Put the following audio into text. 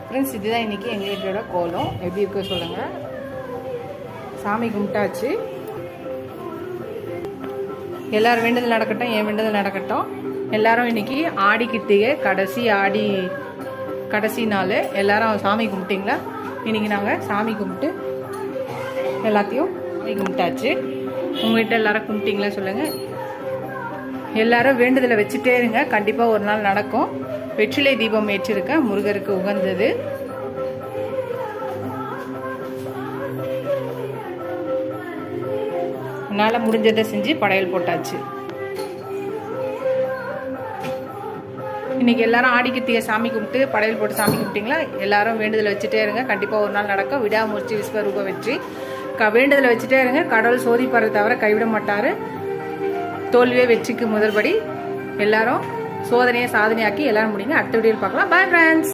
Friends, இதுதான் இன்றைக்கி எங்கள் வீட்டோட கோலம். எப்படி இருக்க சொல்லுங்கள். சாமி கும்பிட்டாச்சு. எல்லோரும் வேண்டுதல் நடக்கட்டும், என் வேண்டுதல் நடக்கட்டும். எல்லோரும் இன்றைக்கி ஆடி கித்திகை கடைசி நாள். எல்லோரும் சாமி கும்பிட்டிங்களா? இன்றைக்கி நாங்கள் சாமி கும்பிட்டு எல்லாத்தையும் சாமி கும்பிட்டாச்சு. உங்கள் வீட்டில் எல்லோரும் கும்பிட்டிங்களா சொல்லுங்கள். எல்லாரும் வேண்டுதலை வச்சுட்டே இருங்க, கண்டிப்பாக ஒரு நாள் நடக்கும். வெற்றிலை தீபம் ஏற்றிருக்கேன், முருகருக்கு உகந்தது. என்னால் முடிஞ்சதை செஞ்சு படையல் போட்டாச்சு. இன்னைக்கு எல்லாரும் ஆடிக்கித்திய சாமி கும்பிட்டு படையல் போட்டு சாமி கும்பிட்டிங்களா? எல்லாரும் வேண்டுதலை வச்சுட்டே இருங்க, கண்டிப்பாக ஒரு நாள் நடக்கும். விடாமுயற்சி விஸ்வரூப வெற்றி. வேண்டுதலை வச்சுட்டே இருங்க. கடவுள் சோதிப்பாரை தவிர கைவிட மாட்டார். தோல்வியே வெற்றிக்கு முதல்படி. எல்லாரும் சோதனையை சாதனையாக்கி எல்லாரும் முடிங்க. அடுத்த வீடியோவில் பார்க்கலாம். Bye friends.